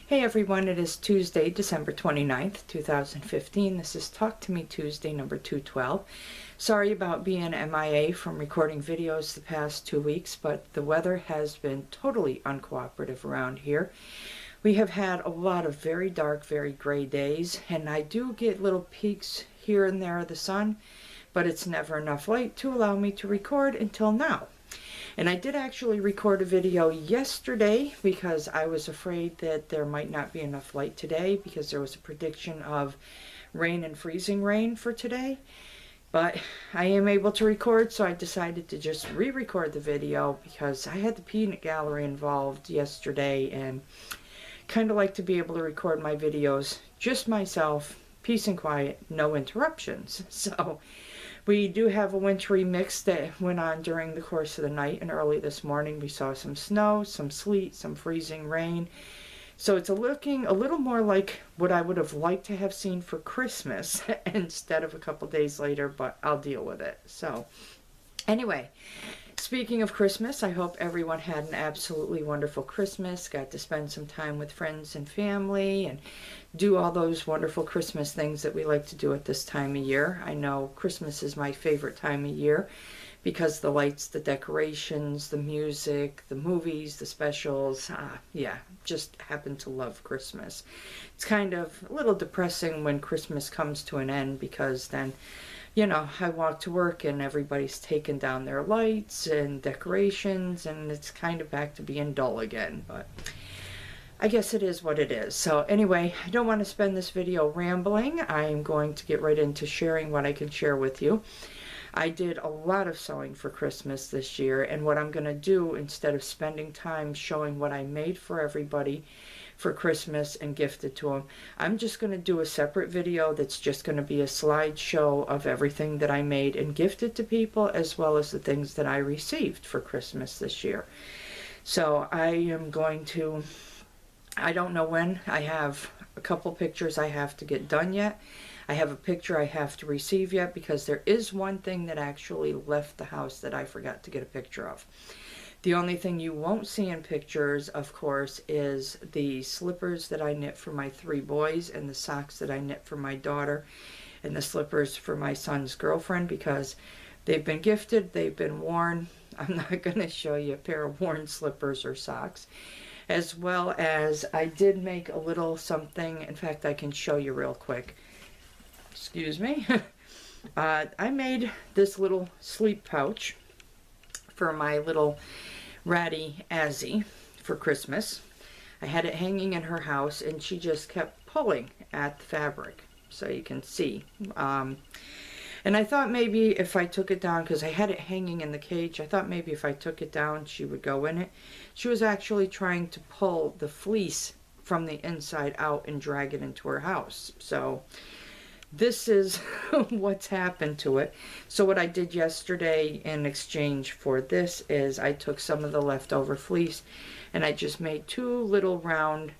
Hey everyone, it is Tuesday, December 29th, 2015. This is Talk to Me Tuesday number 212. Sorry about being MIA from recording videos the past 2 weeks, but the weather has been totally uncooperative around here. We have had a lot of very dark, very gray days, and I do get little peaks here and there of the sun, but it's never enough light to allow me to record until now. And I did actually record a video yesterday because I was afraid that there might not be enough light today because there was a prediction of rain and freezing rain for today. But I am able to record, so I decided to just re-record the video because I had the peanut gallery involved yesterday and kind of like to be able to record my videos just myself, peace and quiet, no interruptions. So we do have a wintry mix that went on during the course of the night, and early this morning we saw some snow, some sleet, some freezing rain. So it's looking a little more like what I would have liked to have seen for Christmas instead of a couple days later, but I'll deal with it. So anyway, speaking of Christmas, I hope everyone had an absolutely wonderful Christmas, got to spend some time with friends and family and do all those wonderful Christmas things that we like to do at this time of year. I know Christmas is my favorite time of year because the lights, the decorations, the music, the movies, the specials, yeah, just happen to love Christmas. It's kind of a little depressing when Christmas comes to an end because then, you know, I walk to work and everybody's taking down their lights and decorations and it's kind of back to being dull again, but I guess it is what it is. So anyway, I don't want to spend this video rambling. I'm going to get right into sharing what I can share with you. I did a lot of sewing for Christmas this year, and what I'm going to do instead of spending time showing what I made for everybody for Christmas and gifted to them, I'm just going to do a separate video that's just going to be a slideshow of everything that I made and gifted to people, as well as the things that I received for Christmas this year. So I am going to, I don't know when. I have a couple pictures I have to get done yet. I have a picture I have to receive yet because there is one thing that actually left the house that I forgot to get a picture of. The only thing you won't see in pictures, of course, is the slippers that I knit for my 3 boys and the socks that I knit for my daughter and the slippers for my son's girlfriend because they've been gifted, they've been worn. I'm not going to show you a pair of worn slippers or socks. As well as I did make a little something. In fact, I can show you real quick. Excuse me. I made this little sleep pouch for my little ratty Azzy for Christmas. I had it hanging in her house and she just kept pulling at the fabric, so you can see. And I thought maybe if I took it down, because I had it hanging in the cage, I thought maybe if I took it down she would go in it. She was actually trying to pull the fleece from the inside out and drag it into her house. So this is what's happened to it. So what I did yesterday in exchange for this is I took some of the leftover fleece and I just made 2 little round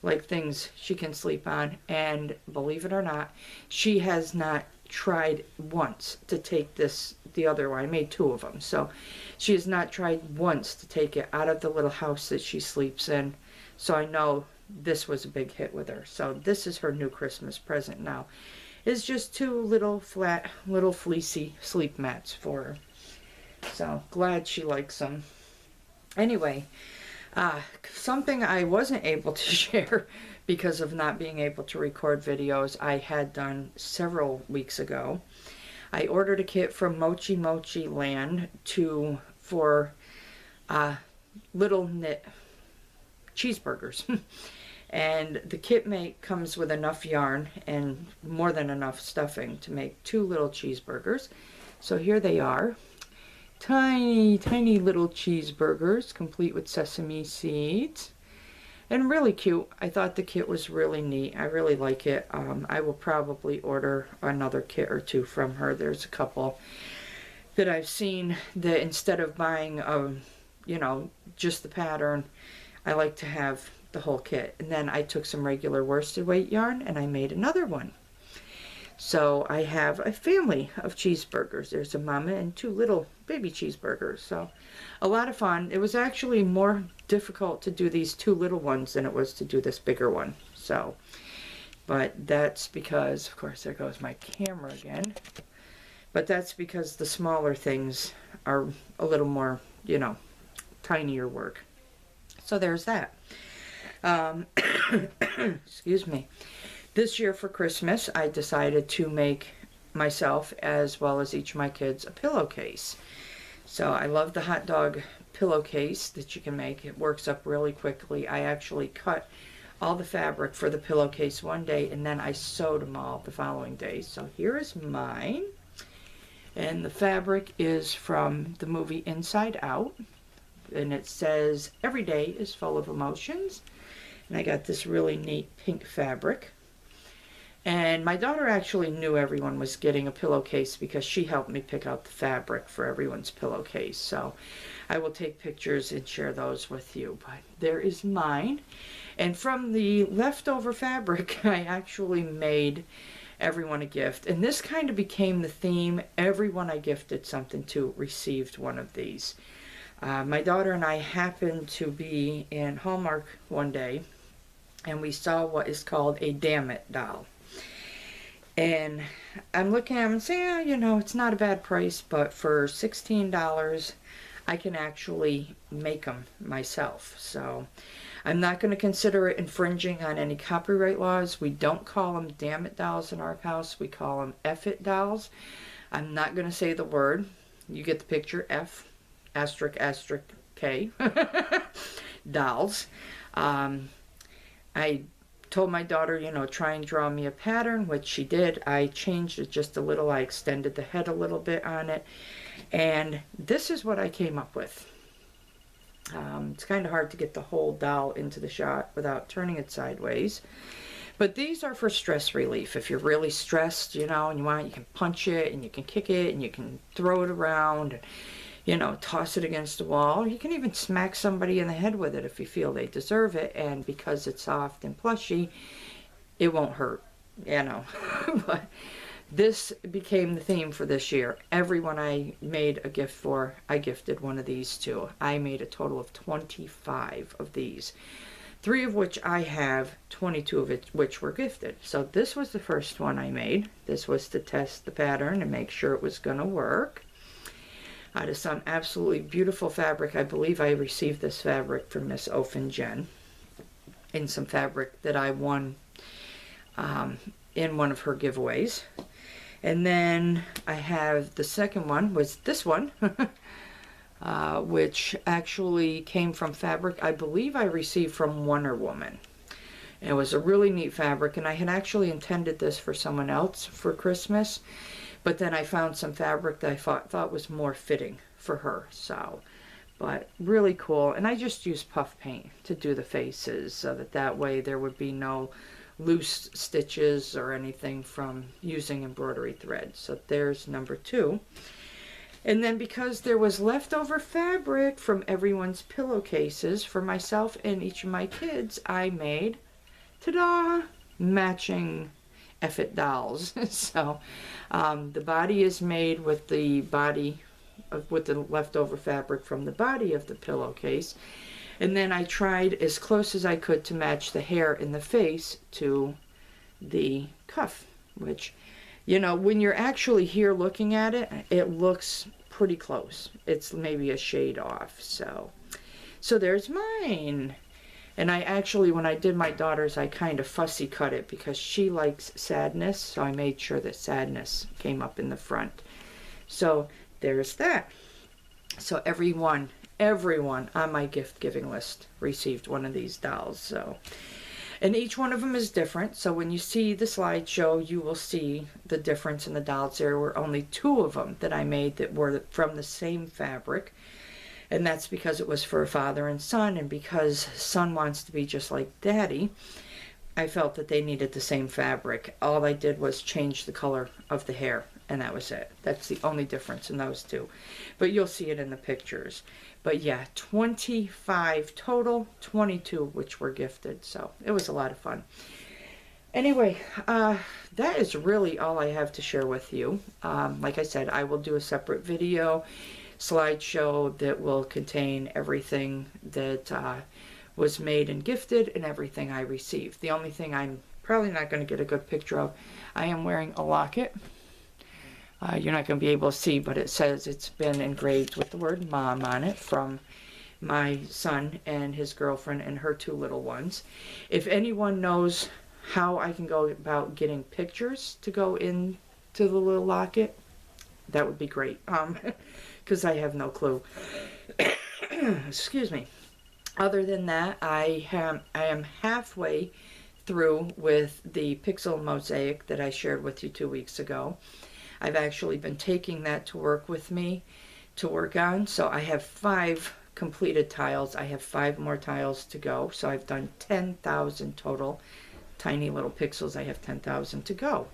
like things she can sleep on. And believe it or not, she has not tried once to take this, the other one. I made 2 of them. So she has not tried once to take it out of the little house that she sleeps in. So I know this was a big hit with her. So this is her new Christmas present now. It's just 2 little flat, little fleecy sleep mats for her. So glad she likes them. Anyway, something I wasn't able to share because of not being able to record videos I had done several weeks ago. I ordered a kit from Mochi Mochi Land for little knit cheeseburgers. And the kit comes with enough yarn and more than enough stuffing to make 2 little cheeseburgers. So here they are. Tiny, tiny little cheeseburgers, complete with sesame seeds. And really cute. I thought the kit was really neat. I really like it. I will probably order another kit or 2 from her. There's a couple that I've seen that instead of buying, you know, just the pattern, I like to have the whole kit. And then I took some regular worsted weight yarn and I made another one. So I have a family of cheeseburgers. There's a mama and 2 little baby cheeseburgers. So a lot of fun. It was actually more difficult to do these 2 little ones than it was to do this bigger one. So, but that's because, of course, there goes my camera again. But that's because the smaller things are a little more, you know, tinier work. So there's that. Excuse me. This year for Christmas, I decided to make myself, as well as each of my kids, a pillowcase. So I love the hot dog pillowcase that you can make. It works up really quickly. I actually cut all the fabric for the pillowcase one day, and then I sewed them all the following day. So here is mine. And the fabric is from the movie Inside Out. And it says, "Every day is full of emotions." And I got this really neat pink fabric. And my daughter actually knew everyone was getting a pillowcase because she helped me pick out the fabric for everyone's pillowcase. So I will take pictures and share those with you. But there is mine. And from the leftover fabric, I actually made everyone a gift. And this kind of became the theme. Everyone I gifted something to received one of these. My daughter and I happened to be in Hallmark one day, and we saw what is called a Damn It doll. And I'm looking at them and saying, yeah, you know, it's not a bad price, but for $16, I can actually make them myself. So I'm not going to consider it infringing on any copyright laws. We don't call them Damn It dolls in our house. We call them F-it dolls. I'm not going to say the word. You get the picture. F asterisk asterisk K dolls. I told my daughter, you know, try and draw me a pattern, which she did. I changed it just a little. I extended the head a little bit on it. And this is what I came up with. It's kind of hard to get the whole doll into the shot without turning it sideways. But these are for stress relief. If you're really stressed, you know, and you want, you can punch it and you can kick it and you can throw it around and, you know, toss it against the wall. You can even smack somebody in the head with it if you feel they deserve it. And because it's soft and plushy, it won't hurt, you know. But this became the theme for this year. Everyone I made a gift for, I gifted one of these to. I made a total of 25 of these. 3 of which I have, 22 of which were gifted. So this was the first one I made. This was to test the pattern and make sure it was going to work. Out of some absolutely beautiful fabric. I believe I received this fabric from Miss Ofen Jen in some fabric that I won in one of her giveaways. And then I have the second one, was this one, which actually came from fabric I believe I received from Wonder Woman. And it was a really neat fabric, and I had actually intended this for someone else for Christmas. But then I found some fabric that I thought was more fitting for her. So, but really cool. And I just used puff paint to do the faces so that way there would be no loose stitches or anything from using embroidery thread. So there's number 2. And then because there was leftover fabric from everyone's pillowcases for myself and each of my kids, I made, ta-da, matching F-it dolls. So the body is made with the with the leftover fabric from the body of the pillowcase, and then I tried as close as I could to match the hair in the face to the cuff, which, you know, when you're actually here looking at it, it looks pretty close. It's maybe a shade off. So there's mine. And I actually, when I did my daughter's, I kind of fussy cut it because she likes sadness. So I made sure that sadness came up in the front. So there's that. So everyone on my gift giving list received one of these dolls. So, and each one of them is different. So when you see the slideshow, you will see the difference in the dolls. There were only 2 of them that I made that were from the same fabric. And that's because it was for a father and son, and because son wants to be just like daddy, I felt that they needed the same fabric. All I did was change the color of the hair, and that was it. That's the only difference in those 2. But you'll see it in the pictures. But yeah, 25 total, 22 which were gifted. So it was a lot of fun. Anyway, that is really all I have to share with you. Like I said, I will do a separate video slideshow that will contain everything that was made and gifted and everything I received. The only thing I'm probably not going to get a good picture of, I am wearing a locket. You're not going to be able to see, but it says it's been engraved with the word Mom on it from my son and his girlfriend and her 2 little ones. If anyone knows how I can go about getting pictures to go into the little locket, that would be great, because I have no clue. Excuse me. Other than that, I am halfway through with the pixel mosaic that I shared with you 2 weeks ago. I've actually been taking that to work with me to work on, so I have 5 completed tiles. I have 5 more tiles to go, so I've done 10,000 total tiny little pixels. I have 10,000 to go.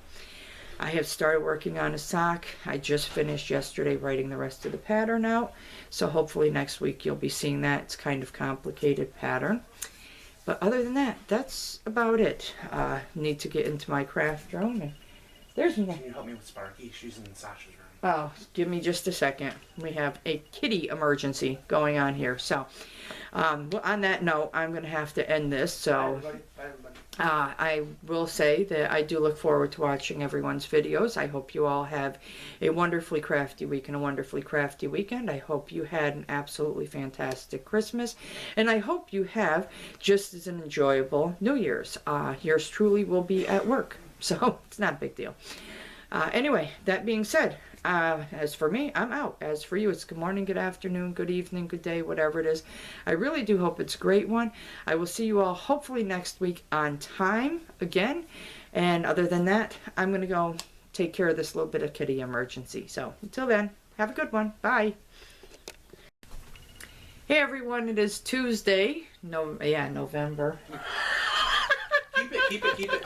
I have started working on a sock. I just finished yesterday writing the rest of the pattern out, so hopefully next week you'll be seeing that. It's kind of complicated pattern, but other than that, that's about it. Need to get into my craft room. And there's Can you help me with Sparky? She's in Sasha's room. Oh, give me just a second. We have a kitty emergency going on here. So, on that note, I'm going to have to end this. So, Bye, everybody. I will say that I do look forward to watching everyone's videos. I hope you all have a wonderfully crafty week and a wonderfully crafty weekend. I hope you had an absolutely fantastic Christmas. And I hope you have just as an enjoyable New Year's. Yours truly will be at work. So, it's not a big deal. Anyway, that being said, as for me, I'm out. As for you, it's good morning, good afternoon, good evening, good day, whatever it is. I really do hope it's a great one. I will see you all hopefully next week on time again. And other than that, I'm going to go take care of this little bit of kitty emergency. So until then, have a good one. Bye. Hey everyone, it is Tuesday. November. Keep it.